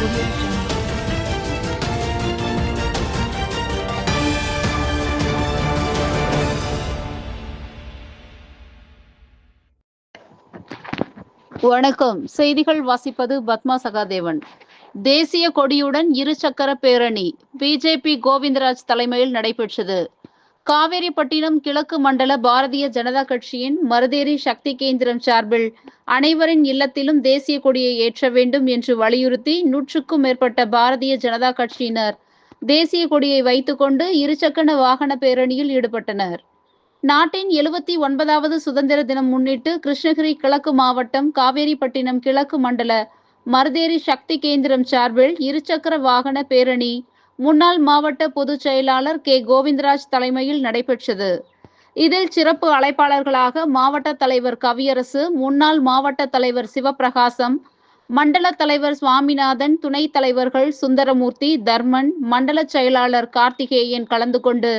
Audio Jungle. வணக்கம். செய்திகள் வாசிப்பது பத்மா சகாதேவன். தேசிய கொடியுடன் இருசக்கர பேரணி பிஜேபி கோவிந்தராஜ் தலைமையில் நடைபெற்றது. காவேரிப்பட்டினம் கிழக்கு மண்டல பாரதிய ஜனதா கட்சியின் மருதேரி சக்தி கேந்திரம் சார்பில் அனைவரின் இல்லத்திலும் தேசிய கொடியை ஏற்ற வேண்டும் என்று வலியுறுத்தி 100க்கும் மேற்பட்ட பாரதிய ஜனதா கட்சியினர் தேசிய கொடியை வைத்துக்கொண்டு இருசக்கர வாகன பேரணியில் ஈடுபட்டனர். நாட்டின் 79வது சுதந்திர தினம் முன்னிட்டு கிருஷ்ணகிரி கிழக்கு மாவட்டம் காவேரிப்பட்டினம் கிழக்கு மண்டல மருதேரி சக்தி கேந்திரம் சார்பில் இருசக்கர வாகன பேரணி முன்னாள் மாவட்ட பொதுச் செயலாளர் கே கோவிந்தராஜ் தலைமையில் நடைபெற்றது. இதில் சிறப்பு அழைப்பாளர்களாக மாவட்ட தலைவர் கவியரசு, முன்னாள் மாவட்ட தலைவர் சிவபிரகாசம், மண்டல தலைவர் சுவாமிநாதன், துணைத் தலைவர்கள் சுந்தரமூர்த்தி, தர்மன், மண்டல செயலாளர் கார்த்திகேயன் கலந்து கொண்டு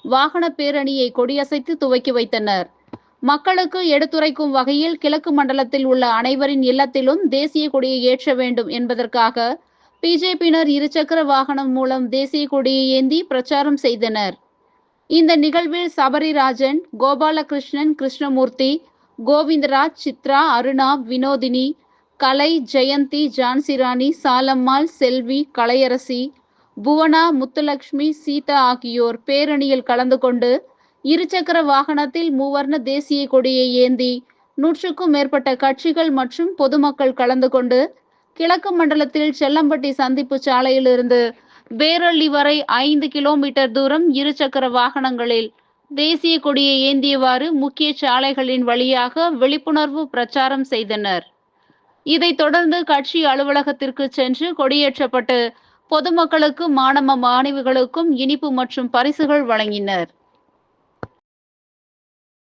வாகன பேரணியை கொடியசைத்து துவக்கி வைத்தனர். மக்களுக்கு எடுத்துரைக்கும் வகையில் கிழக்கு மண்டலத்தில் உள்ள அனைவரின் இல்லத்திலும் தேசிய கொடியை ஏற்ற வேண்டும் என்பதற்காக பிஜேபியினர் இருசக்கர வாகனம் மூலம் தேசிய கொடியை ஏந்தி பிரச்சாரம் செய்தனர். இந்த நிகழ்வில் சபரிராஜன், கோபாலகிருஷ்ணன், கிருஷ்ணமூர்த்தி, கோவிந்தராஜ், சித்ரா, அருணா, வினோதினி, கலை, ஜெயந்தி, ஜான்சிராணி, சாலம்மாள், செல்வி, கலையரசி, புவனா, முத்துலட்சுமி, சீதா ஆகியோர் பேரணியில் கலந்து கொண்டு இருசக்கர வாகனத்தில் மூவர்ண தேசிய கொடியை ஏந்தி 100க்கும் மேற்பட்ட கட்சிகள் மற்றும் பொதுமக்கள் கலந்து கொண்டு கிழக்கு மண்டலத்தில் செல்லம்பட்டி சந்திப்பு சாலையிலிருந்து பேரள்ளி வரை 5 கிலோமீட்டர் தூரம் இருசக்கர வாகனங்களில் தேசிய கொடியை ஏந்தியவாறு முக்கிய சாலைகளின் வழியாக விழிப்புணர்வு பிரச்சாரம் செய்தனர். இதைத் தொடர்ந்து கட்சி அலுவலகத்திற்கு சென்று கொடியேற்றப்பட்டு பொதுமக்களுக்கு மாணவ மாணவிகளுக்கும் இனிப்பு மற்றும் பரிசுகள் வழங்கினர்.